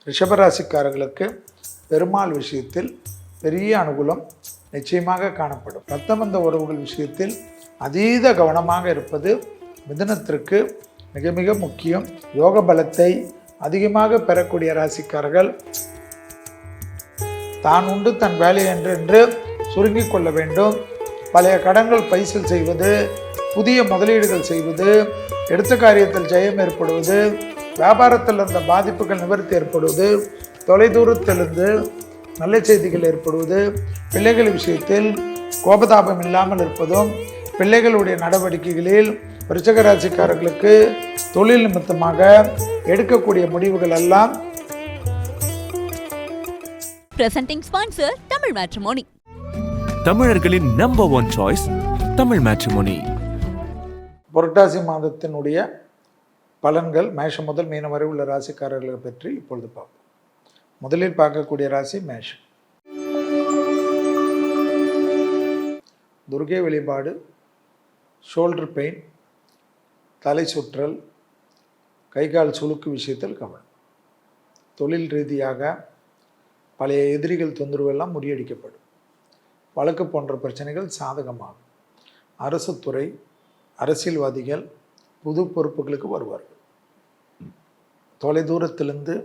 ரிஷபராசிக்காரர்களுக்கு பெருமாள் விஷயத்தில் பெரிய அனுகூலம் நிச்சயமாக காணப்படும். இரத்தபந்த உறவுகள் விஷயத்தில் அதீத கவனமாக இருப்பது மிதுனத்திற்கு மிக மிக முக்கியம். யோக பலத்தை அதிகமாக பெறக்கூடிய ராசிக்காரர்கள் தான் உண்டு தன் வேலை என்று சுருங்கிக் கொள்ள வேண்டும். பழைய கடன்கள் பைசல் செய்வது, புதிய முதலீடுகள் செய்வது, எடுத்த காரியத்தில் ஜெயம் ஏற்படுவது, வியாபாரத்தில் இருந்த பாதிப்புகள் நிவர்த்தி ஏற்படுவது, தொலைதூரத்திலிருந்து நல்ல செய்திகள் ஏற்படுவது, பிள்ளைகள் விஷயத்தில் கோபதாபம் இல்லாமல் இருப்பதும், பிள்ளைகளுடைய நடவடிக்கைகளில் விருச்சிக ராசிக்காரர்களுக்கு தொழில் நிமித்தமாக எடுக்கக்கூடிய முடிவுகள் எல்லாம். Presenting sponsor Tamil Matrimony. தமிழர்களின் number one choice Tamil Matrimony. Purattasi மாதத்தினுடைய பலன்கள் மேஷம் முதல் மீனம் வரை உள்ள ராசிக்காரர்களை பற்றி இப்பொழுது பார்ப்போம். முதலில் பார்க்கக்கூடிய ராசி மேஷம். துர்கை வழிபாடு, ஷோல்டர் பெயின், தலை சுற்றல், கைகால் சுளுக்கு விஷயத்தில் கவனம். தொழில் ரீதியாக பழைய எதிரிகள் தொந்தரவெல்லாம் முறியடிக்கப்படும். வழக்கு போன்ற பிரச்சனைகள் சாதகமாகும். அரசு துறை, அரசியல்வாதிகள் புது பொறுப்புகளுக்கு வருவார்கள். தொலைதூரத்திலிருந்து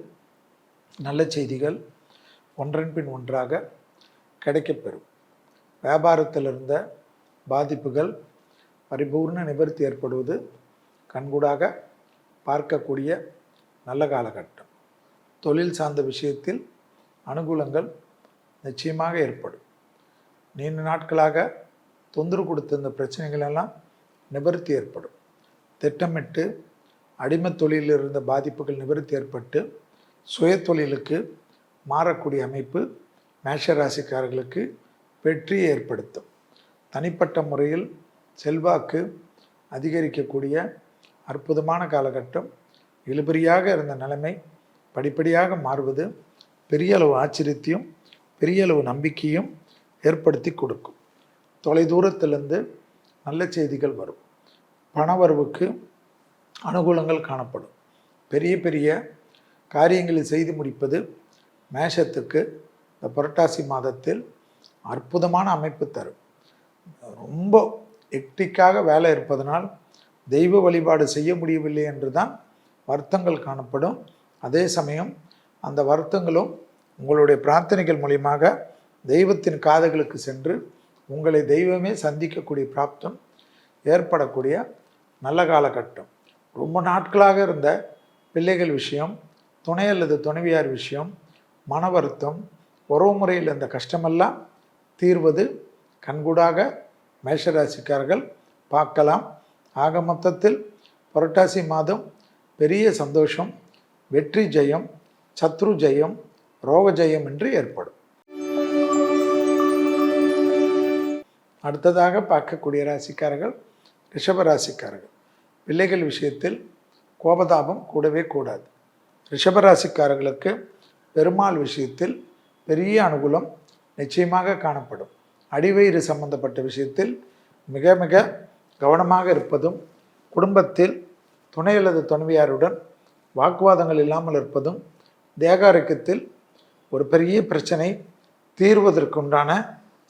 நல்ல செய்திகள் ஒன்றன் பின் ஒன்றாக கிடைக்கப்பெறும். வியாபாரத்தில் இருந்த பாதிப்புகள் பரிபூர்ண நிவர்த்தி ஏற்படுவது கண்கூடாக பார்க்கக்கூடிய நல்ல காலகட்டம். தொழில் சார்ந்த விஷயத்தில் அனுகூலங்கள் நிச்சயமாக ஏற்படும். நீண்ட நாட்களாக தொந்தரவு கொடுத்த இந்த பிரச்சனைகள் எல்லாம் நிவர்த்தி ஏற்படும். திட்டமிட்டு அடிமை தொழிலில் இருந்த பாதிப்புகள் நிவர்த்தி ஏற்பட்டு சுய தொழிலுக்கு மாறக்கூடிய அமைப்பு மேஷராசிக்காரர்களுக்கு வெற்றியை ஏற்படுத்தும். தனிப்பட்ட முறையில் செல்வாக்கு அதிகரிக்கக்கூடிய அற்புதமான காலகட்டம். இழுபறியாக இருந்த நிலைமை படிப்படியாக மாறுவது பெரிய அளவு ஆச்சரியத்தையும் பெரிய அளவு நம்பிக்கையும் ஏற்படுத்தி கொடுக்கும். தொலைதூரத்திலிருந்து நல்ல செய்திகள் வரும். பணவரவுக்கு அனுகூலங்கள் காணப்படும். பெரிய பெரிய காரியங்களை செய்து முடிப்பது மேஷத்துக்கு இந்த புரட்டாசி மாதத்தில் அற்புதமான அமைப்பு தரும். ரொம்ப எக்டிக்காக வேலை இருப்பதனால் தெய்வ வழிபாடு செய்ய முடியவில்லை என்று தான் வருத்தங்கள் காணப்படும். அதே சமயம் அந்த வருத்தங்களும் உங்களுடைய பிரார்த்தனைகள் மூலியமாக தெய்வத்தின் காதுகளுக்கு சென்று உங்களை தெய்வமே சந்திக்கக்கூடிய பிராப்தம் ஏற்படக்கூடிய நல்ல காலகட்டம். ரொம்ப நாட்களாக இருந்த பிள்ளைகள் விஷயம், துணை அல்லது துணைவியார் விஷயம், மன வருத்தம், உறவு முறையில் இருந்த கஷ்டமெல்லாம் தீர்வது கண்கூடாக மேஷராசிக்காரர்கள் பார்க்கலாம். ஆக மொத்தத்தில் புரட்டாசி மாதம் பெரிய சந்தோஷம், வெற்றி ஜெயம், சத்ரு ஜெயம், ரோக ஜெயம் என்று ஏற்படும். அடுத்ததாக பார்க்கக்கூடிய ராசிக்காரர்கள் ரிஷபராசிக்காரர்கள். பிள்ளைகள் விஷயத்தில் கோபதாபம் கூடவே கூடாது. ரிஷபராசிக்காரர்களுக்கு பெருமாள் விஷயத்தில் பெரிய அனுகூலம் நிச்சயமாக காணப்படும். அடிவயிறு சம்பந்தப்பட்ட விஷயத்தில் மிக மிக கவனமாக இருப்பதும், குடும்பத்தில் துணை அல்லது துணைவியாருடன் வாக்குவாதங்கள் இல்லாமல் இருப்பதும், தேகாரோக்கியத்தில் ஒரு பெரிய பிரச்சனை தீர்வதற்குண்டான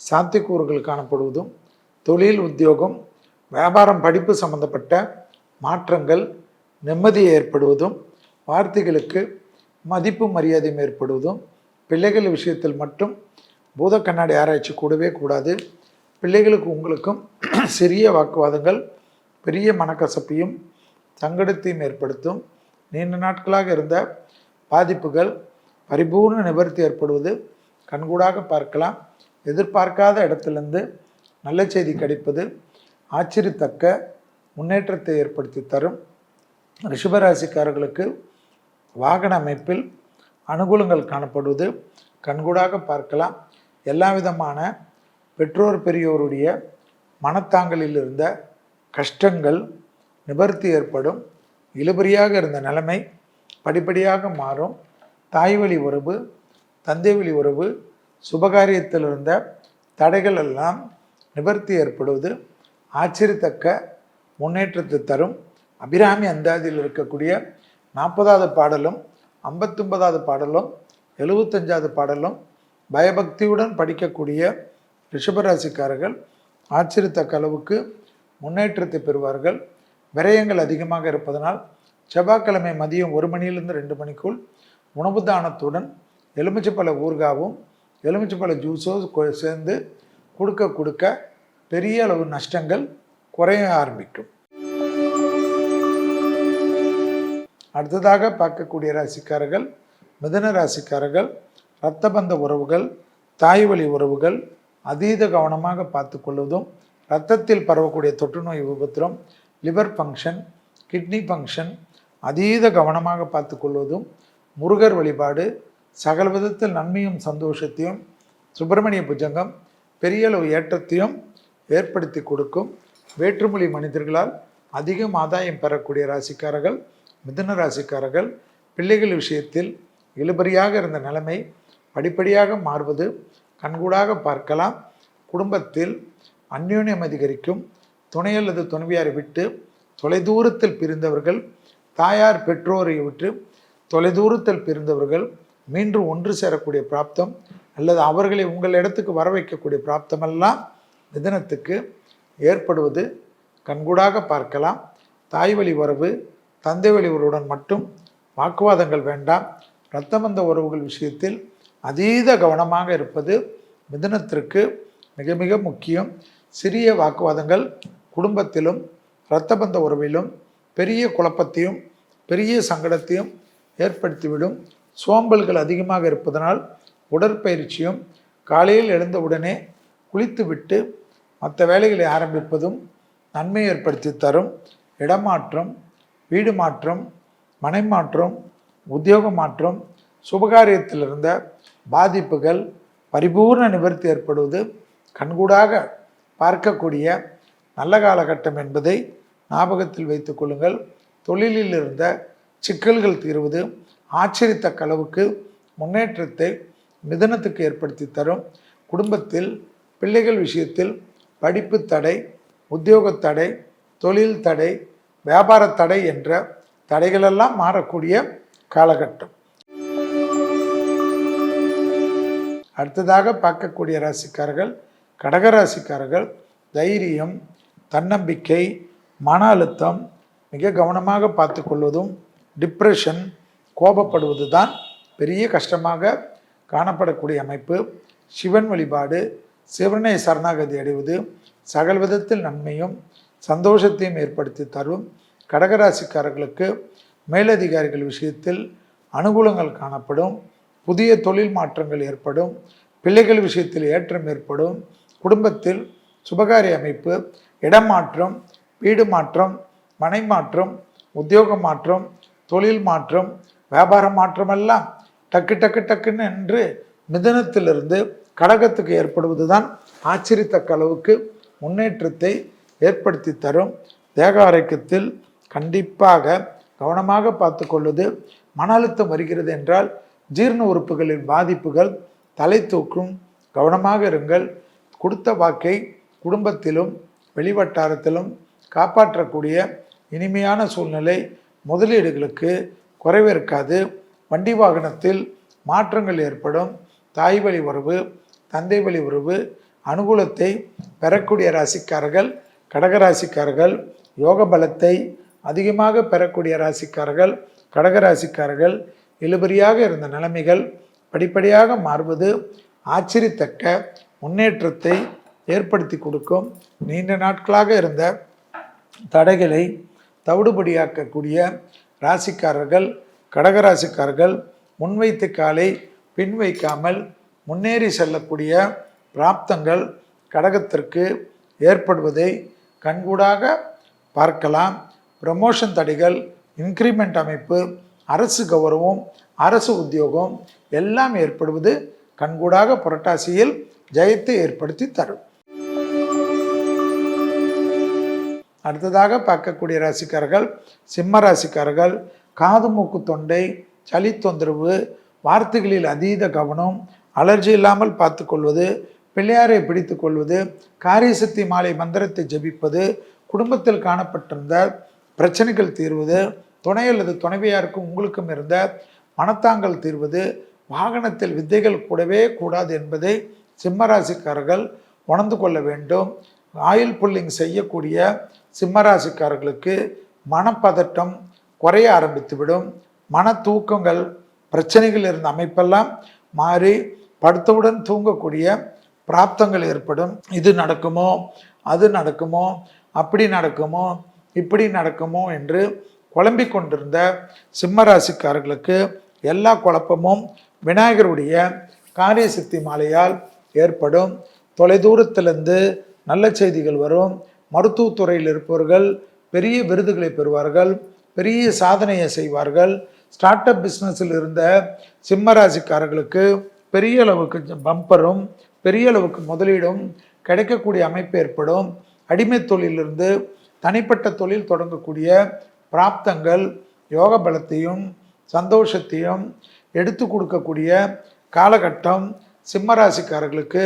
சாத்தியக்கூறுகள் காணப்படுவதும், தொழில், உத்தியோகம், வியாபாரம், படிப்பு சம்பந்தப்பட்ட மாற்றங்கள் நிம்மதியை ஏற்படுவதும், வார்த்தைகளுக்கு மதிப்பு மரியாதையும் ஏற்படுவதும், பிள்ளைகள் விஷயத்தில் மட்டும் பூத கண்ணாடி ஆராய்ச்சி கூடவே கூடாது. பிள்ளைகளுக்கு உங்களுக்கும் சிறிய வாக்குவாதங்கள் பெரிய மனக்கசப்பையும் சங்கடத்தையும் ஏற்படுத்தும். நீண்ட நாட்களாக இருந்த பாதிப்புகள் பரிபூர்ண நிவர்த்தி ஏற்படுவது கண்கூடாக பார்க்கலாம். எதிர்பார்க்காத இடத்திலிருந்து நல்ல செய்தி கிடைப்பது ஆச்சரியத்தக்க முன்னேற்றத்தை ஏற்படுத்தி தரும். ரிஷபராசிக்காரர்களுக்கு வாகன அமைப்பில் அனுகூலங்கள் காணப்படுவது கண்கூடாக பார்க்கலாம். எல்லா விதமான பெற்றோர் பெரியோருடைய மனத்தாங்கலில் இருந்த கஷ்டங்கள் நிவர்த்தி ஏற்படும். இழுபறியாக இருந்த நிலைமை படிப்படியாக மாறும். தாய்வழி உறவு, தந்தை வழி உறவு, சுபகாரியத்தில் இருந்த தடைகள் எல்லாம் நிவர்த்தி ஏற்படுவது ஆச்சரியத்தக்க முன்னேற்றத்தை தரும். அபிராமி அந்தாதியில் இருக்கக்கூடிய 40வது பாடலும் 59வது பாடலும் 75வது பாடலும் பயபக்தியுடன் படிக்கக்கூடிய ரிஷபராசிக்காரர்கள் ஆச்சரியத்தக்க அளவுக்கு முன்னேற்றத்தை பெறுவார்கள். விரயங்கள் அதிகமாக இருப்பதனால் செவ்வாய்க்கிழமை மதியம் 1 மணியிலிருந்து 2 மணிக்குள் உணவு தானத்துடன் எலுமிச்சைப்பழ ஊறுகாவும் எலுமிச்சைப்பழ ஜூஸோ சேர்ந்து கொடுக்க பெரிய அளவு நஷ்டங்கள் குறைய ஆரம்பிக்கும். அடுத்ததாக பார்க்கக்கூடிய ராசிக்காரர்கள் மிதுன ராசிக்காரர்கள் இரத்தபந்த உறவுகள், தாய் வழி உறவுகள் அதீத கவனமாக பார்த்து கொள்வதும், இரத்தத்தில் பரவக்கூடிய தொற்றுநோய் உபத்திரம், லிவர் ஃபங்க்ஷன், கிட்னி ஃபங்க்ஷன் அதீத கவனமாக பார்த்து கொள்வதும், முருகர் வழிபாடு சகல விதத்தில் நன்மையும் சந்தோஷத்தையும், சுப்பிரமணிய புஜங்கம் பெரிய அளவு ஏற்றத்தையும் ஏற்படுத்தி கொடுக்கும். வேற்றுமொழி மனிதர்களால் அதிகம் ஆதாயம் பெறக்கூடிய ராசிக்காரர்கள் மிதுன ராசிக்காரர்கள். பிள்ளைகள் விஷயத்தில் இழுபறியாக இருந்த நிலைமை படிப்படியாக மாறுவது கண்கூடாக பார்க்கலாம். குடும்பத்தில் அந்யோன்யம் அதிகரிக்கும். துணை அல்லது துணைவியாரை விட்டு தொலைதூரத்தில் பிரிந்தவர்கள், தாயார் பெற்றோரை விட்டு தொலைதூரத்தில் பிரிந்தவர்கள் மீண்டும் ஒன்று சேரக்கூடிய பிராப்தம் அல்லது அவர்களை உங்கள் இடத்துக்கு வர வைக்கக்கூடிய பிராப்தமெல்லாம் மிதுனத்துக்கு ஏற்படுவது கண்கூடாக பார்க்கலாம். தாய் வழி உறவு, தந்தை வழி உறவுடன் மட்டும் வாக்குவாதங்கள் வேண்டாம். இரத்தபந்த உறவுகள் விஷயத்தில் அதீத கவனமாக இருப்பது மிதுனத்திற்கு மிக மிக முக்கியம். சிறிய வாக்குவாதங்கள் குடும்பத்திலும் இரத்தபந்த உறவிலும் பெரிய குழப்பத்தையும் பெரிய சங்கடத்தையும் ஏற்படுத்திவிடும். சோம்பல்கள் அதிகமாக இருப்பதனால் உடற்பயிற்சியும் காலையில் எழுந்தவுடனே குளித்துவிட்டு மற்ற வேலைகளை ஆரம்பிப்பதும் நன்மை ஏற்படுத்தி தரும். இடமாற்றம், வீடு மாற்றம், மனை மாற்றம், உத்தியோக மாற்றம், சுபகாரியத்தில் இருந்த பாதிப்புகள் பரிபூர்ண நிவர்த்தி ஏற்படுவது கண்கூடாக பார்க்கக்கூடிய நல்ல காலகட்டம் என்பதை ஞாபகத்தில் வைத்துக் கொள்ளுங்கள். தொழிலில் இருந்த சிக்கல்கள் தீர்வது ஆச்சரியத்தக்க அளவுக்கு முன்னேற்றத்தை மிதுனத்துக்கு ஏற்படுத்தி தரும். குடும்பத்தில் பிள்ளைகள் விஷயத்தில் படிப்பு தடை, உத்தியோக தடை, தொழில் தடை, வியாபார தடை என்ற தடைகளெல்லாம் மாறக்கூடிய காலகட்டம். அடுத்ததாக பார்க்கக்கூடிய ராசிக்காரர்கள் கடகராசிக்காரர்கள். தைரியம், தன்னம்பிக்கை, மன அழுத்தம் மிக கவனமாக பார்த்து கொள்வதும், டிப்ரெஷன், கோபப்படுவது தான் பெரிய கஷ்டமாக காணப்படக்கூடிய அமைப்பு. சிவன் வழிபாடு, சிவனை சரணாகதி அடைவது சகல விதத்தில் நன்மையும் சந்தோஷத்தையும் ஏற்படுத்தி தரும். கடகராசிக்காரர்களுக்கு மேலதிகாரிகள் விஷயத்தில் அனுகூலங்கள் காணப்படும். புதிய தொழில் மாற்றங்கள் ஏற்படும். பிள்ளைகள் விஷயத்தில் ஏற்றம் ஏற்படும். குடும்பத்தில் சுபகாரிய அமைப்பு, இடமாற்றம், வீடு மாற்றம், மனை மாற்றம், உத்தியோக மாற்றம், தொழில் மாற்றம், வியாபார மாற்றமெல்லாம் டக்குன்னு என்று மிதுனத்திலிருந்து கடகத்துக்கு ஏற்படுவது தான் ஆச்சரியத்தக்க அளவுக்கு முன்னேற்றத்தை ஏற்படுத்தி தரும். தேக ஆரோக்கியத்தில் கண்டிப்பாக கவனமாக பார்த்து கொள்வது. மன அழுத்தம் வருகிறது என்றால் ஜீரண உறுப்புகளின் பாதிப்புகள் தலை தூக்கும். கவனமாக இருங்கள். கொடுத்த வாக்கை குடும்பத்திலும் வெளிவட்டாரத்திலும் காப்பாற்றக்கூடிய இனிமையான சூழ்நிலை முதலீடுகளுக்கு குறைவு இருக்காது. வண்டி வாகனத்தில் மாற்றங்கள் ஏற்படும். தாய் வழி உறவு, தந்தை வழி உறவு அனுகூலத்தை பெறக்கூடிய ராசிக்காரர்கள் கடகராசிக்காரர்கள். யோக பலத்தை அதிகமாக பெறக்கூடிய ராசிக்காரர்கள் கடகராசிக்காரர்கள். இழுபறியாக இருந்த நிலைமைகள் படிப்படியாக மாறுவது ஆச்சரியத்தக்க முன்னேற்றத்தை ஏற்படுத்தி கொடுக்கும். நீண்ட நாட்களாக இருந்த தடைகளை தவிடுபடியாக்கக்கூடிய ராசிக்காரர்கள் கடகராசிக்காரர்கள். முன்வைத்த காலை பின் வைக்காமல் முன்னேறி செல்லக்கூடிய பிராப்தங்கள் கடகத்திற்கு ஏற்படுவதை கண்கூடாக பார்க்கலாம். ப்ரமோஷன் தடைகள், இன்க்ரிமெண்ட் அமைப்பு, அரசு கௌரவம், அரசு உத்தியோகம் எல்லாம் ஏற்படுவது கண்கூடாக புரட்டாசியில் ஜெயத்தை ஏற்படுத்தி தரும். அடுத்ததாக பார்க்கக்கூடிய ராசிக்காரர்கள் சிம்ம ராசிக்காரர்கள். காது மூக்கு தொண்டை சளி தொந்தரவு, வார்த்தைகளில் அதீத கவனம், அலர்ஜி இல்லாமல் பார்த்து கொள்வது, பிள்ளையாரை பிடித்து கொள்வது, காரியசக்தி மாலை மந்திரத்தை ஜபிப்பது, குடும்பத்தில் காணப்பட்டிருந்த பிரச்சனைகள் தீர்வது, துணை அல்லது துணைவியாருக்கும் உங்களுக்கும் இருந்த மனத்தாங்கல் தீர்வது, வாகனத்தில் வித்தைகள் கூடவே கூடாது என்பதை சிம்மராசிக்காரர்கள் உணர்ந்து கொள்ள வேண்டும். ஆயில் புல்லிங் செய்யக்கூடிய சிம்மராசிக்காரர்களுக்கு மனப்பதட்டம் குறைய ஆரம்பித்துவிடும். மன தூக்கங்கள் பிரச்சனைகள் இருந்த அமைப்பெல்லாம் மாறி படுத்தவுடன் தூங்கக்கூடிய பிராப்தங்கள் ஏற்படும். இது நடக்குமோ, அது நடக்குமோ, அப்படி நடக்குமோ, இப்படி நடக்குமோ என்று குழம்பிக் கொண்டிருந்த சிம்மராசிக்காரர்களுக்கு எல்லா குழப்பமும் விநாயகருடைய காரிய சித்தி மாலையால் ஏற்படும். தொலைதூரத்திலிருந்து நல்ல செய்திகள் வரும். மருத்துவத்துறையில் இருப்பவர்கள் பெரிய விருதுகளை பெறுவார்கள், பெரிய சாதனையை செய்வார்கள். ஸ்டார்ட் அப் பிஸ்னஸில் இருந்த சிம்மராசிக்காரர்களுக்கு பெரிய அளவுக்கு பம்பரும் பெரிய அளவுக்கு முதலீடும் கிடைக்கக்கூடிய அமைப்பு ஏற்படும். அடிமை தொழிலிருந்து தனிப்பட்ட தொழில் தொடங்கக்கூடிய பிராப்தங்கள் யோக பலத்தையும் சந்தோஷத்தையும் எடுத்து கொடுக்கக்கூடிய காலகட்டம் சிம்மராசிக்காரர்களுக்கு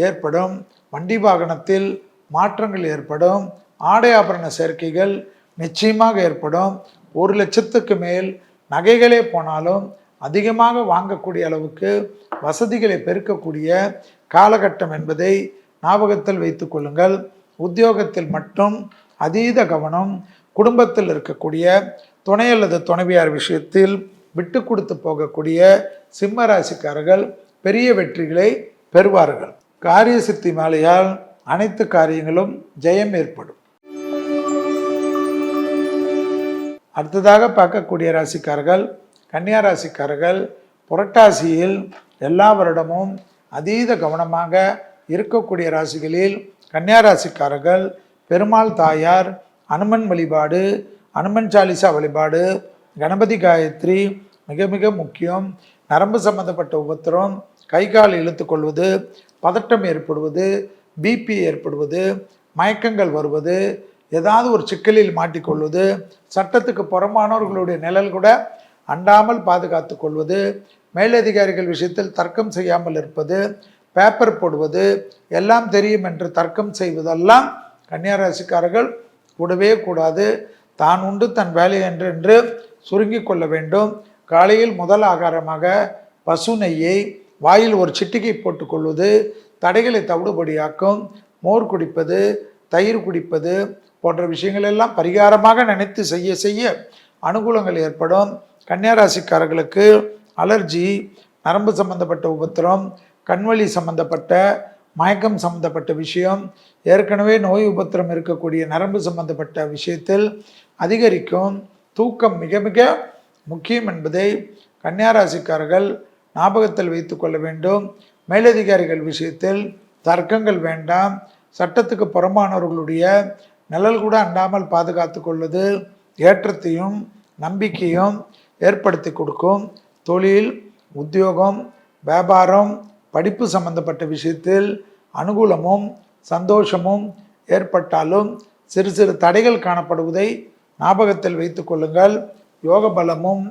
ஏற்படும். வண்டி வாகனத்தில் மாற்றங்கள் ஏற்படும். ஆடை ஆபரண சேர்க்கைகள் நிச்சயமாக ஏற்படும். 1 லட்சத்துக்கு மேல் நகைகளே போனாலும் அதிகமாக வாங்கக்கூடிய அளவுக்கு வசதிகளை பெருக்கக்கூடிய காலகட்டம் என்பதை ஞாபகத்தில் வைத்துக் கொள்ளுங்கள். உத்தியோகத்தில் மட்டும் அதீத கவனம். குடும்பத்தில் இருக்கக்கூடிய துணை அல்லது துணைவியார் விஷயத்தில் விட்டு கொடுத்து போகக்கூடிய சிம்ம ராசிக்காரர்கள் பெரிய வெற்றிகளை பெறுவார்கள். காரிய சித்தி மாலையால் அனைத்து காரியங்களும் ஜெயம் ஏற்படும். அடுத்ததாக பார்க்கக்கூடிய ராசிக்காரர்கள் கன்னியா ராசிக்காரர்கள். புரட்டாசியில் எல்லா வருடமும் அதீத கவனமாக இருக்கக்கூடிய ராசிகளில் கன்னியா ராசிக்காரர்கள் பெருமாள் தாயார், அனுமன் வழிபாடு, அனுமன் சாலிசா வழிபாடு, கணபதி காயத்ரி மிக மிக முக்கியம். நரம்பு சம்பந்தப்பட்ட உபத்திரம், கை கால் இழுத்து கொள்வது, பதட்டம் ஏற்படுவது, பிபி ஏற்படுவது, மயக்கங்கள் வருவது, ஏதாவது ஒரு சிக்கலில் மாட்டிக்கொள்வது, சட்டத்துக்கு புறமானவர்களுடைய நிழல் கூட அண்டாமல் பாதுகாத்து கொள்வது, மேலதிகாரிகள் விஷயத்தில் தர்க்கம் செய்யாமல் இருப்பது, பேப்பர் போடுவது, எல்லாம் தெரியும் என்று தர்க்கம் செய்வதெல்லாம் கன்னியா ராசிக்காரர்கள் கூடவே கூடாது. தான் உண்டு தன் வேலை என்று சுருங்கி கொள்ள வேண்டும். காலையில் முதல் ஆகாரமாக பசு நெய்யை வாயில் ஒரு சிட்டிகை போட்டுக்கொள்வது தடைகளை தவிடுபடியாக்கும். மோர் குடிப்பது, தயிர் குடிப்பது போன்ற விஷயங்கள் எல்லாம் பரிகாரமாக நினைத்து செய்ய செய்ய அனுகூலங்கள் ஏற்படும். கன்னியா ராசிக்காரர்களுக்கு அலர்ஜி, நரம்பு சம்பந்தப்பட்ட உபத்திரம், கண்வலி சம்பந்தப்பட்ட மயக்கம் சம்பந்தப்பட்ட விஷயம், ஏற்கனவே நோய் உபத்திரம் இருக்கக்கூடிய நரம்பு சம்பந்தப்பட்ட விஷயத்தில் அதிகரிக்கும். தூக்கம் மிக மிக முக்கியம் என்பதை கன்னியா ராசிக்காரர்கள் ஞாபகத்தில் வைத்து கொள்ள வேண்டும். மேலதிகாரிகள் விஷயத்தில் தர்க்கங்கள் வேண்டாம். சட்டத்துக்கு புறமானவர்களுடைய நிழல் கூட அண்டாமல் பாதுகாத்து கொள்வது ஏற்றத்தையும் நம்பிக்கையும் ஏற்படுத்தி கொடுக்கும். தொழில், உத்தியோகம், வியாபாரம், படிப்பு சம்பந்தப்பட்ட விஷயத்தில் அனுகூலமும் சந்தோஷமும் ஏற்பட்டாலும் சிறு சிறு தடைகள் காணப்படுவதை ஞாபகத்தில் வைத்து கொள்ளுங்கள். யோக பலமும்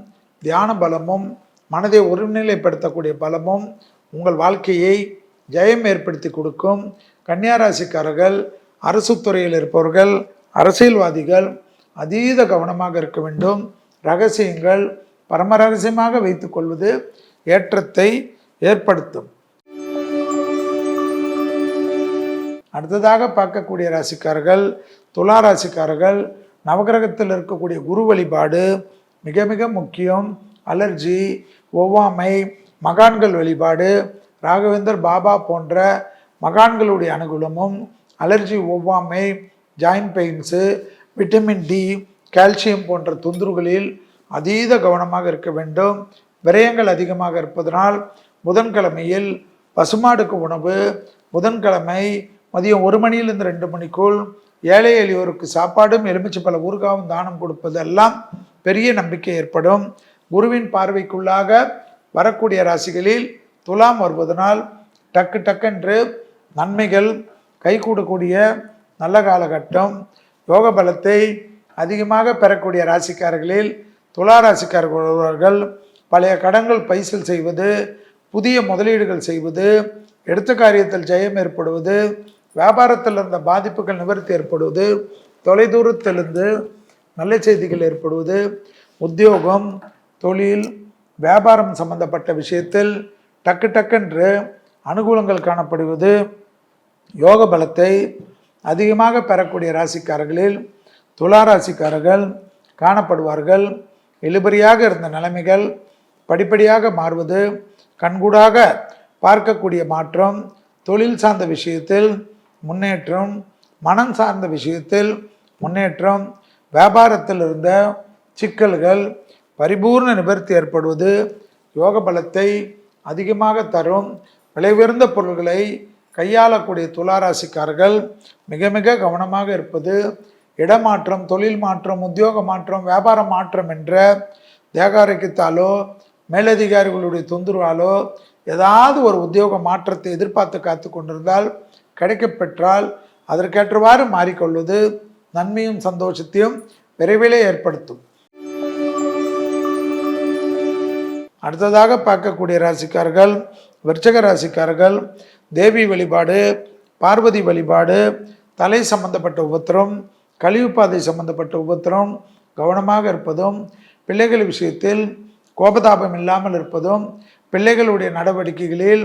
தியான பலமும் மனதை ஒருநிலைப்படுத்தக்கூடிய பலமும் உங்கள் வாழ்க்கையை ஜெயம் ஏற்படுத்தி கொடுக்கும். கன்னியா ராசிக்காரர்கள் அரசு துறையில் இருப்பவர்கள், அரசியல்வாதிகள் அதீத கவனமாக இருக்க வேண்டும். ரகசியங்கள் பரம ரகசியமாக வைத்துக் கொள்வது ஏற்றத்தை ஏற்படுத்தும். அடுத்ததாக பார்க்கக்கூடிய ராசிக்காரர்கள் துலா ராசிக்காரர்கள். நவகிரகத்தில் இருக்கக்கூடிய குரு வழிபாடு மிக மிக முக்கியம். அலர்ஜி, ஒவ்வாமை, மகான்கள் வழிபாடு, ராகவேந்தர் பாபா போன்ற மகான்களுடைய அனுகூலமும், அலர்ஜி, ஒவ்வாமை, joint pains, vitamin D, calcium போன்ற தொந்தரவுகளில் அதீத கவனமாக இருக்க வேண்டும். விரயங்கள் அதிகமாக இருப்பதனால் புதன்கிழமையில் பசுமாடுக்கு உணவு, புதன்கிழமை மதியம் 1 மணியிலிருந்து 2 மணிக்குள் ஏழை எளியோருக்கு சாப்பாடும் எலுமிச்சைப்பழ ஊறுகாவும் தானம் கொடுப்பதெல்லாம் பெரிய நம்பிக்கை ஏற்படும். குருவின் பார்வைக்குள்ளாக வரக்கூடிய ராசிகளில் துலாம் வருவதனால் டக்கு டக்கென்று நன்மைகள் கைகூடக்கூடிய நல்ல காலகட்டம். யோக பலத்தை அதிகமாக பெறக்கூடிய ராசிக்காரர்களில் துலா ராசிக்காரர்கள் பழைய கடன்கள் பைசல் செய்வது, புதிய முதலீடுகள் செய்வது, எடுத்த காரியத்தில் ஜெயம் ஏற்படுவது, வியாபாரத்தில் இருந்த பாதிப்புகள் நிவர்த்தி ஏற்படுவது, தொலைதூரத்திலிருந்து நல்ல செய்திகள் ஏற்படுவது, உத்தியோகம், தொழில், வியாபாரம் சம்பந்தப்பட்ட விஷயத்தில் டக்கு டக்கென்று அனுகூலங்கள் காணப்படுவது, யோக பலத்தை அதிகமாக பெறக்கூடிய ராசிக்காரர்களில் துலா ராசிக்காரர்கள் காணப்படுவார்கள். இழுபறியாக இருந்த நிலைமைகள் படிப்படியாக மாறுவது, கண்கூடாக பார்க்கக்கூடிய மாற்றம், தொழில் சார்ந்த விஷயத்தில் முன்னேற்றம், மனம் சார்ந்த விஷயத்தில் முன்னேற்றம், வியாபாரத்தில் இருந்த சிக்கல்கள் பரிபூர்ண நிவர்த்தி ஏற்படுவது, யோக பலத்தை அதிகமாக தரும். விலை உயர்ந்த பொருள்களை கையாளக்கூடிய துளாராசிக்காரர்கள் மிக மிக கவனமாக இருப்பது, இடமாற்றம், தொழில் மாற்றம், உத்தியோக மாற்றம், வியாபார மாற்றம் என்ற தேகாரிக்கத்தாலோ மேலதிகாரிகளுடைய தொந்தரவாலோ ஏதாவது ஒரு உத்தியோக மாற்றத்தை எதிர்பார்த்து காத்து கொண்டிருந்தால் கிடைக்கப்பெற்றால் அதற்கேற்றவாறு மாறிக்கொள்வது நன்மையும் சந்தோஷத்தையும் விரைவிலே ஏற்படுத்தும். அடுத்ததாக பார்க்கக்கூடிய ராசிக்காரர்கள் விருச்சிக ராசிக்காரர்கள் தேவி வழிபாடு, பார்வதி வழிபாடு, தலை சம்பந்தப்பட்ட உபத்திரம், கழிவு பாதை சம்பந்தப்பட்ட உபத்திரம் கவனமாக இருப்பதும், பிள்ளைகள் விஷயத்தில் கோபதாபம் இல்லாமல் இருப்பதும், பிள்ளைகளுடைய நடவடிக்கைகளில்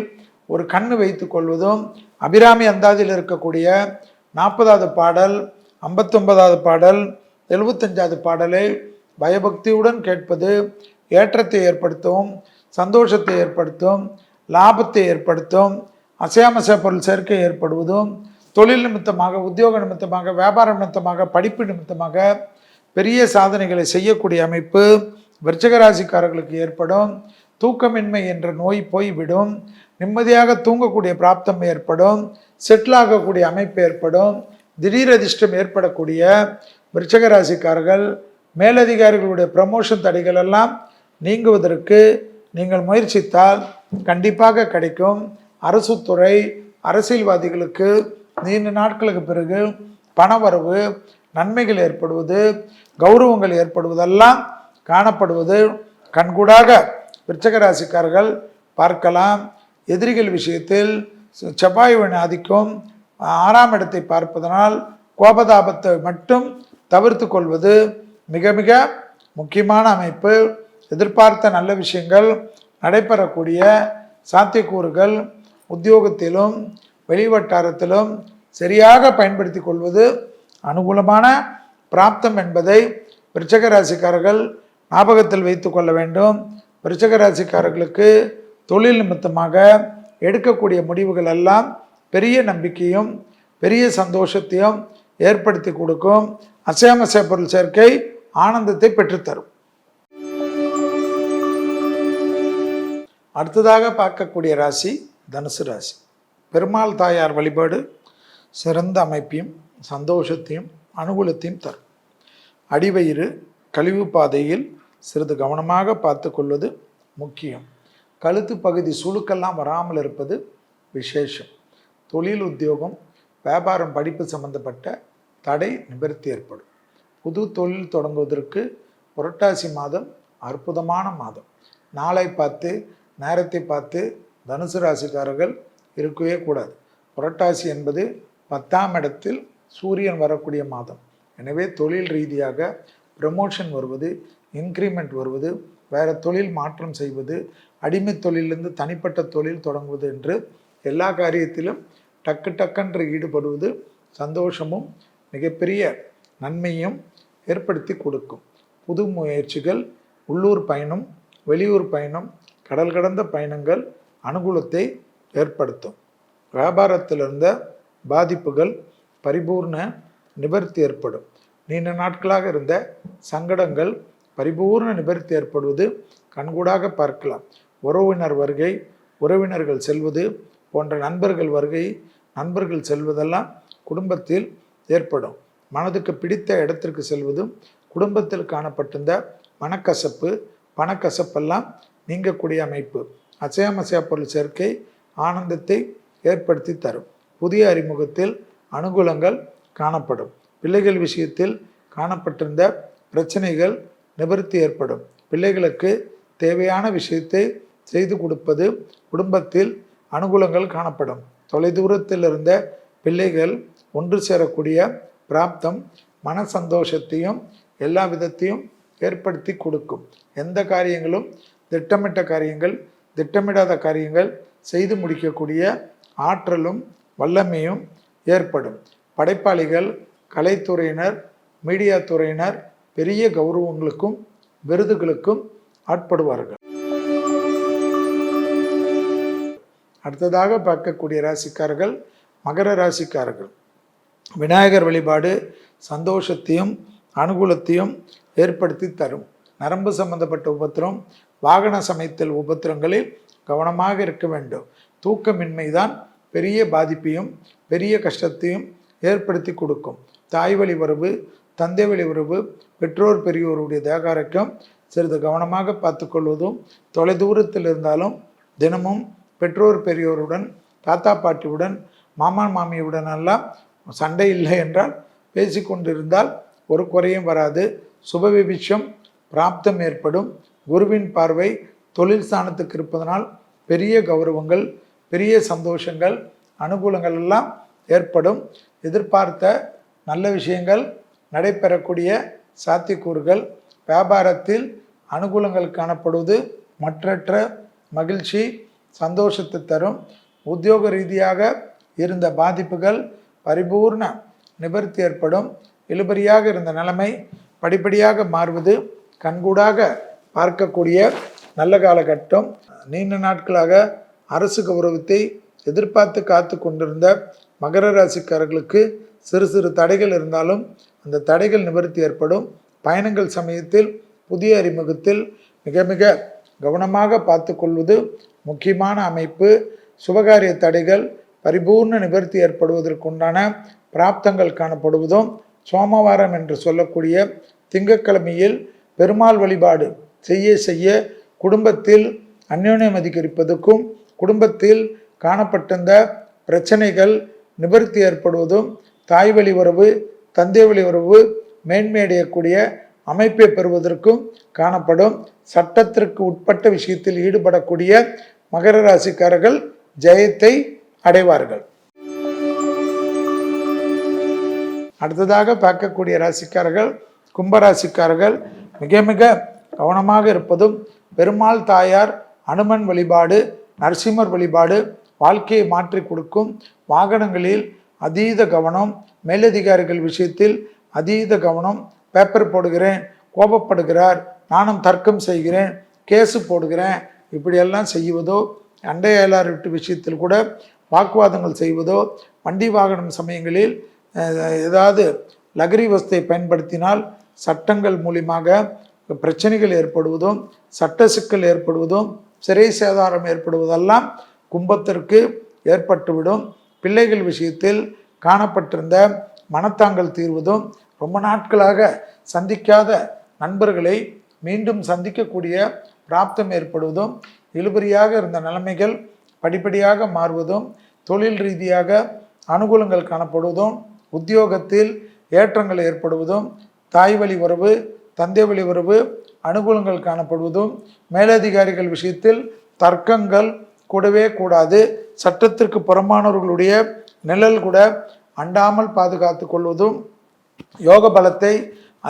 ஒரு கண்ணு வைத்து கொள்வதும், அபிராமி அந்தாதியில் இருக்கக்கூடிய 40வது பாடல், 59வது பாடல், 75வது பாடலை பயபக்தியுடன் கேட்பது ஏற்றத்தை ஏற்படுத்தும், சந்தோஷத்தை ஏற்படுத்தும், லாபத்தை ஏற்படுத்தும், அசையாமசை பொருள் சேர்க்கை ஏற்படுவதும், தொழில் நிமித்தமாக, உத்தியோக நிமித்தமாக, வியாபார நிமித்தமாக, படிப்பு நிமித்தமாக பெரிய சாதனைகளை செய்யக்கூடிய அமைப்பு விருச்சிக ராசிக்காரர்களுக்கு ஏற்படும். தூக்கமின்மை என்ற நோய் போய்விடும். நிம்மதியாக தூங்கக்கூடிய பிராப்தம் ஏற்படும். செட்டில் ஆகக்கூடிய அமைப்பு ஏற்படும். திடீர் அதிர்ஷ்டம் ஏற்படக்கூடிய விருச்சிக ராசிக்காரர்கள் மேலதிகாரிகளுடைய ப்ரமோஷன் தடைகள் எல்லாம் நீங்குவதற்கு நீங்கள் முயற்சித்தால் கண்டிப்பாக கிடைக்கும். அரசு துறை, அரசியல்வாதிகளுக்கு நீண்ட நாட்களுக்கு பிறகு பணவரவு, நன்மைகள் ஏற்படுவது, கௌரவங்கள் ஏற்படுவதெல்லாம் காணப்படுவது கண்கூடாக விருச்சிக ராசிக்காரர்கள் பார்க்கலாம். எதிரிகள் விஷயத்தில் செவ்வாயுவின் ஆதிக்கம் 6ஆம் இடத்தை பார்ப்பதனால் கோபதாபத்தை மட்டும் தவிர்த்து கொள்வது மிக மிக முக்கியமான அமைப்பு. எதிர்பார்த்த நல்ல விஷயங்கள் நடைபெறக்கூடிய சாத்தியக்கூறுகள் உத்தியோகத்திலும் வெளிவட்டாரத்திலும் சரியாக பயன்படுத்தி கொள்வது அனுகூலமான பிராப்தம் என்பதை விருச்சிக ராசிக்காரர்கள் ஞாபகத்தில் வைத்து கொள்ள வேண்டும். விருச்சிக ராசிக்காரர்களுக்கு தொழில் நிமித்தமாக எடுக்கக்கூடிய முடிவுகள் எல்லாம் பெரிய நம்பிக்கையும் பெரிய சந்தோஷத்தையும் ஏற்படுத்தி கொடுக்கும். அசையாமசை பொருள் சேர்க்கை ஆனந்தத்தை பெற்றுத்தரும். அடுத்ததாக பார்க்கக்கூடிய ராசி தனுசு ராசி. பெருமாள் தாயார் வழிபாடு சிறந்த அமைப்பையும் சந்தோஷத்தையும் அனுகூலத்தையும் தரும். அடிவயிறு, கழிவு பாதையில் சிறிது கவனமாக பார்த்து கொள்வது முக்கியம். கழுத்து பகுதி சுளுக்கெல்லாம் வராமல் இருப்பது விசேஷம். தொழில், உத்தியோகம், வியாபாரம், படிப்பு சம்பந்தப்பட்ட தடை நிவர்த்தி ஏற்படும். புது தொழில் தொடங்குவதற்கு புரட்டாசி மாதம் அற்புதமான மாதம். நாளை பார்த்து நேரத்தை பார்த்து தனுசு ராசிக்காரர்கள் இருக்கவே கூடாது. புரட்டாசி என்பது 10ஆம் இடத்தில் சூரியன் வரக்கூடிய மாதம். எனவே தொழில் ரீதியாக ப்ரமோஷன் வருவது, இன்க்ரிமெண்ட் வருவது, வேறு தொழில் மாற்றம் செய்வது, அடிமை தொழிலிருந்து தனிப்பட்ட தொழில் தொடங்குவது என்று எல்லா காரியத்திலும் டக்கு டக்கென்று ஈடுபடுவது சந்தோஷமும் மிகப்பெரிய நன்மையும் ஏற்படுத்தி கொடுக்கும். புது முயற்சிகள், உள்ளூர் பயணம், வெளியூர் பயணம், கடல் கடந்த பயணங்கள் அனுகூலத்தை ஏற்படுத்தும். வியாபாரத்தில் இருந்த பாதிப்புகள் பரிபூர்ண நிவர்த்தி ஏற்படும். நீண்ட நாட்களாக இருந்த சங்கடங்கள் பரிபூர்ண நிவர்த்தி ஏற்படுவது கண்கூடாக பார்க்கலாம். உறவினர் வருகை, உறவினர்கள் செல்வது போன்ற நண்பர்கள் வருகை, நண்பர்கள் செல்வதெல்லாம் குடும்பத்தில் ஏற்படும். மனதுக்கு பிடித்த இடத்திற்கு செல்வதும், குடும்பத்தில் காணப்பட்டிருந்த மனக்கசப்பு, பணக்கசப்பெல்லாம் நீங்கக்கூடிய அமைப்பு. அசையாமசையா பொருள் சேர்க்கை ஆனந்தத்தை ஏற்படுத்தி தரும். புதிய அறிமுகத்தில் அனுகூலங்கள் காணப்படும். பிள்ளைகள் விஷயத்தில் காணப்பட்டிருந்த பிரச்சனைகள் நிவர்த்தி ஏற்படும். பிள்ளைகளுக்கு தேவையான விஷயத்தை செய்து கொடுப்பது, குடும்பத்தில் அனுகூலங்கள் காணப்படும். தொலைதூரத்தில் இருந்த பிள்ளைகள் ஒன்று சேரக்கூடிய பிராப்தம் மன சந்தோஷத்தையும் எல்லா விதத்தையும் ஏற்படுத்தி கொடுக்கும். எந்த காரியங்களும் திட்டமிட்ட காரியங்கள், திட்டமிடாத காரியங்கள் செய்து முடிக்கக்கூடிய ஆற்றலும் வல்லமையும் ஏற்படும். படைப்பாளிகள், கலைத்துறையினர், மீடியா துறையினர் பெரிய கௌரவங்களுக்கும் விருதுகளுக்கும் ஆட்படுவார்கள். அடுத்ததாக பார்க்கக்கூடிய ராசிக்காரர்கள் மகர ராசிக்காரர்கள். விநாயகர் வழிபாடு சந்தோஷத்தையும் அனுகூலத்தையும் ஏற்படுத்தி தரும். நரம்பு சம்பந்தப்பட்ட உபத்திரம், வாகன சமயத்தில் உபத்திரங்களில் கவனமாக இருக்க வேண்டும். தூக்கமின்மைதான் பெரிய பாதிப்பையும் பெரிய கஷ்டத்தையும் ஏற்படுத்தி கொடுக்கும். தாய் வழி உறவு, தந்தை வழி உறவு, பெற்றோர் பெரியோருடைய தேகாரக்கம் சிறிது கவனமாக பார்த்துக்கொள்வதும், தொலைதூரத்தில் இருந்தாலும் தினமும் பெற்றோர் பெரியோருடன், தாத்தா பாட்டியுடன், மாமா மாமியுடன் எல்லாம் சண்டை இல்லை என்றால் பேசிக்கொண்டிருந்தால் ஒரு குறையும் வராது. சுபவிபிஷம் பிராப்தம் ஏற்படும். குருவின் பார்வை தொழில் ஸ்தானத்துக்கு இருப்பதனால் பெரிய கௌரவங்கள், பெரிய சந்தோஷங்கள், அனுகூலங்கள் எல்லாம் ஏற்படும். எதிர்பார்த்த நல்ல விஷயங்கள் நடைபெறக்கூடிய சாத்தியக்கூறுகள். வியாபாரத்தில் அனுகூலங்கள் காணப்படுவது மற்றற்ற மகிழ்ச்சி, சந்தோஷத்தை தரும். உத்தியோக ரீதியாக இருந்த பாதிப்புகள் பரிபூர்ண நிவர்த்தி ஏற்படும். இழுபறியாக இருந்த நிலைமை படிப்படியாக மாறுவது கண்கூடாக பார்க்கக்கூடிய நல்ல காலகட்டம். நீண்ட நாட்களாக அரசு கௌரவத்தை எதிர்பார்த்து காத்து கொண்டிருந்த மகர ராசிக்காரர்களுக்கு சிறு சிறு தடைகள் இருந்தாலும் அந்த தடைகள் நிவர்த்தி ஏற்படும். பயணங்கள் சமயத்தில் புதிய அறிமுகத்தில் மிக மிக கவனமாக பார்த்து கொள்வது முக்கியமான அமைப்பு. சுபகாரிய தடைகள் பரிபூர்ண நிவர்த்தி ஏற்படுவதற்குண்டான பிராப்தங்கள் காணப்படுவதும், சோமவாரம் என்று சொல்லக்கூடிய திங்கட்கிழமையில் பெருமாள் வழிபாடு செய்ய செய்ய குடும்பத்தில் அந்யோன்யம் அதிகரிப்பதற்கும், குடும்பத்தில் காணப்பட்டிருந்த பிரச்சனைகள் நிவர்த்தி ஏற்படுவதும், தாய் வழி உறவு, தந்தை வழி உறவு மேன்மையடையக்கூடிய அமைப்பை பெறுவதற்கும் காணப்படும். சட்டத்திற்கு உட்பட்ட விஷயத்தில் ஈடுபடக்கூடிய மகர ராசிக்காரர்கள் ஜெயத்தை அடைவார்கள். அடுத்ததாக பார்க்கக்கூடிய ராசிக்காரர்கள் கும்பராசிக்காரர்கள். மிக மிக கவனமாக இருப்பதும், பெருமாள் தாயார், அனுமன் வழிபாடு, நரசிம்மர் வழிபாடு வாழ்க்கையை மாற்றி கொடுக்கும். வாகனங்களில் அதீத கவனம், மேலதிகாரிகள் விஷயத்தில் அதீத கவனம். பேப்பர் போடுகிறேன், கோபப்படுகிறார், நானும் தர்க்கம் செய்கிறேன், கேஸு போடுகிறேன், இப்படியெல்லாம் செய்வதோ, அண்டை அயலார் வீட்டு விஷயத்தில் கூட வாக்குவாதங்கள் செய்வதோ, வண்டி வாகனம் சமயங்களில் ஏதாவது லகரி வஸ்தை பயன்படுத்தினால் சட்டங்கள் மூலியமாக பிரச்சனைகள் ஏற்படுவதும், சட்ட சிக்கல் ஏற்படுவதும், சிறை சேதாரம் ஏற்படுவதெல்லாம் கும்பத்திற்கு ஏற்பட்டுவிடும். பிள்ளைகள் விஷயத்தில் காணப்பட்டிருந்த மனத்தாங்கல் தீர்வதும், ரொம்ப நாட்களாக சந்திக்காத நண்பர்களை மீண்டும் சந்திக்கக்கூடிய பிராப்தம் ஏற்படுவதும், இழுபறியாக இருந்த நிலைமைகள் படிப்படியாக மாறுவதும், தொழில் ரீதியாக அனுகூலங்கள் காணப்படுவதும், உத்தியோகத்தில் ஏற்றங்கள் ஏற்படுவதும், தாய் வழி உறவு, தந்தை வழி உறவு அனுகூலங்கள் காணப்படுவதும், மேலதிகாரிகள் விஷயத்தில் தர்க்கங்கள் கூடவே கூடாது. சட்டத்திற்கு புறம்பானவர்களுடைய நிழல் கூட அண்டாமல் பாதுகாத்து கொள்வதும், யோக பலத்தை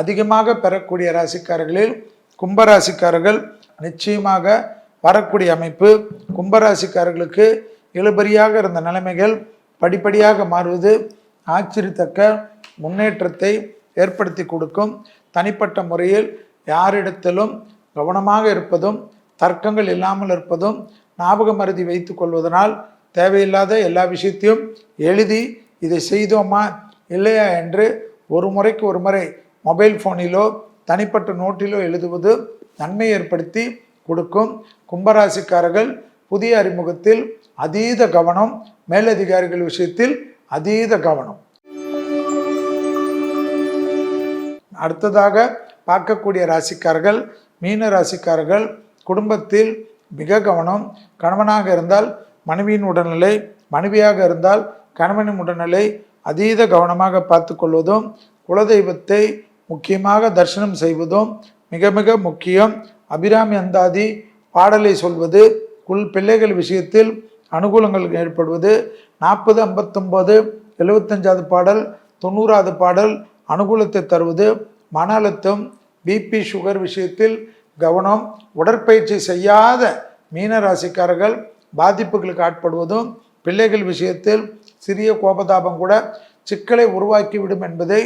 அதிகமாக பெறக்கூடிய ராசிக்காரர்களில் கும்பராசிக்காரர்கள் நிச்சயமாக வரக்கூடிய அமைப்பு. கும்பராசிக்காரர்களுக்கு இழுபறியாக இருந்த நிலைமைகள் படிப்படியாக மாறுவது ஆச்சரியத்தக்க முன்னேற்றத்தை ஏற்படுத்தி கொடுக்கும். தனிப்பட்ட முறையில் யாரிடத்திலும் கவனமாக இருப்பதும், தர்க்கங்கள் இல்லாமல் இருப்பதும், ஞாபக மருதி வைத்து கொள்வதனால் தேவையில்லாத எல்லா விஷயத்தையும் எழுதி இதை செய்தோமா இல்லையா என்று ஒரு முறைக்கு ஒரு முறை மொபைல் ஃபோனிலோ தனிப்பட்ட நோட்டிலோ எழுதுவது நன்மை ஏற்படுத்தி கொடுக்கும். கும்பராசிக்காரர்கள் புதிய அறிமுகத்தில் அதீத கவனம், மேலதிகாரிகள் விஷயத்தில் அதீத கவனம். அடுத்ததாக பார்க்கக்கூடிய ராசிக்காரர்கள் மீன ராசிக்காரர்கள். குடும்பத்தில் மிக கவனம். கணவனாக இருந்தால் மனைவியின் உடல்நிலை, மனைவியாக இருந்தால் கணவனின் உடல்நிலை அதீத கவனமாக பார்த்து கொள்வதும், குலதெய்வத்தை முக்கியமாக தரிசனம் செய்வதும் மிக மிக முக்கியம். அபிராமி அந்தாதி பாடலை சொல்வது, பிள்ளைகள் விஷயத்தில் அனுகூலங்கள் ஏற்படுவது, 40, 59, 75வது பாடல், 90வது பாடல் அனுகூலத்தை தருவது, மன அழுத்தம், பிபி, சுகர் விஷயத்தில் கவனம். உடற்பயிற்சி செய்யாத மீன ராசிக்காரர்கள் பாதிப்புகளுக்கு ஆட்படுவதும், பிள்ளைகள் விஷயத்தில் சிறிய கோபதாபம் கூட சிக்கலை உருவாக்கிவிடும் என்பதை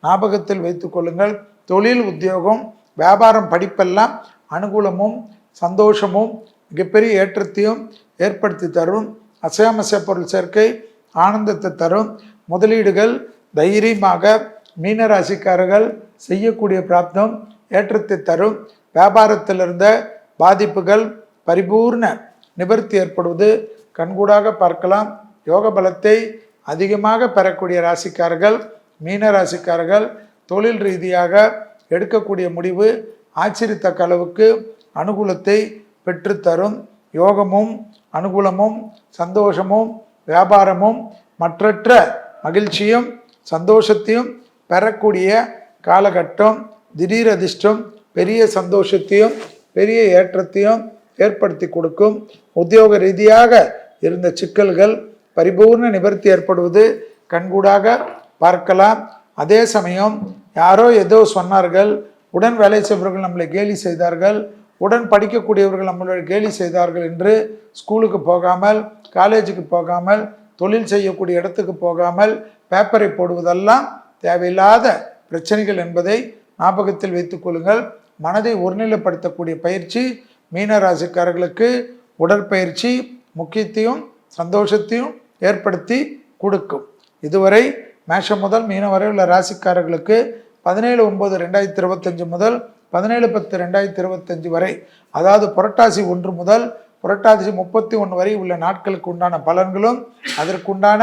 ஞாபகத்தில் வைத்துக் கொள்ளுங்கள். தொழில், உத்தியோகம், வியாபாரம், படிப்பெல்லாம் அனுகூலமும் சந்தோஷமும் மிகப்பெரிய ஏற்றத்தையும் ஏற்படுத்தி தரும். அசையாமச பொருள் சேர்க்கை ஆனந்தத்தை தரும். முதலீடுகள் தைரியமாக மீனராசிக்காரர்கள் செய்யக்கூடிய பிராப்தம் ஏற்றத்தை தரும். வியாபாரத்தில் இருந்த பாதிப்புகள் பரிபூர்ண நிவர்த்தி ஏற்படுவது கண்கூடாக பார்க்கலாம். யோக பலத்தை அதிகமாக பெறக்கூடிய ராசிக்காரர்கள் மீன ராசிக்காரர்கள் தொழில் ரீதியாக எடுக்கக்கூடிய முடிவு ஆச்சரியத்தக்க அளவுக்கு அனுகூலத்தை பெற்றுத்தரும். யோகமும் அனுகூலமும் சந்தோஷமும் வியாபாரமும் மற்றற்ற மகிழ்ச்சியும் சந்தோஷத்தையும் பெறக்கூடிய காலகட்டம். திடீர் அதிர்ஷ்டம் பெரிய சந்தோஷத்தையும் பெரிய ஏற்றத்தையும் ஏற்படுத்தி கொடுக்கும். உத்தியோக ரீதியாக இருந்த சிக்கல்கள் பரிபூர்ண நிவர்த்தி ஏற்படுவது கண்கூடாக பார்க்கலாம். அதே சமயம் யாரோ ஏதோ சொன்னார்கள், உடன் வேலை செய்பவர்கள் நம்மளை கேலி செய்தார்கள், உடன் படிக்கக்கூடியவர்கள் நம்மளை கேலி செய்தார்கள் என்று ஸ்கூலுக்கு போகாமல், காலேஜுக்கு போகாமல், தொழில் செய்யக்கூடிய இடத்துக்கு போகாமல் பேப்பரை போடுவதெல்லாம் தேவையில்லாத பிரச்சனைகள் என்பதை ஞாபகத்தில் வைத்துக் கொள்ளுங்கள். மனதை ஒருநிலைப்படுத்தக்கூடிய பயிற்சி மீனராசிக்காரர்களுக்கு உடற்பயிற்சி முக்கியத்தையும் சந்தோஷத்தையும் ஏற்படுத்தி கொடுக்கும். இதுவரை மேஷம் முதல் மீனம் வரை உள்ள ராசிக்காரர்களுக்கு 17/9/2025 முதல் 17/10/2025 வரை, அதாவது புரட்டாசி 1 முதல் புரட்டாசி 31 வரை உள்ள நாட்களுக்கு உண்டான பலன்களும் அதற்குண்டான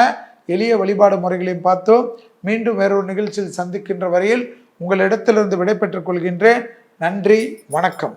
எளிய வழிபாடு முறைகளையும் பார்த்தோம். மீண்டும் வேறொரு நிகழ்ச்சியில் சந்திக்கின்ற வரையில் உங்களிடத்திலிருந்து விடைபெற்றுக் கொள்கின்றேன். நன்றி, வணக்கம்.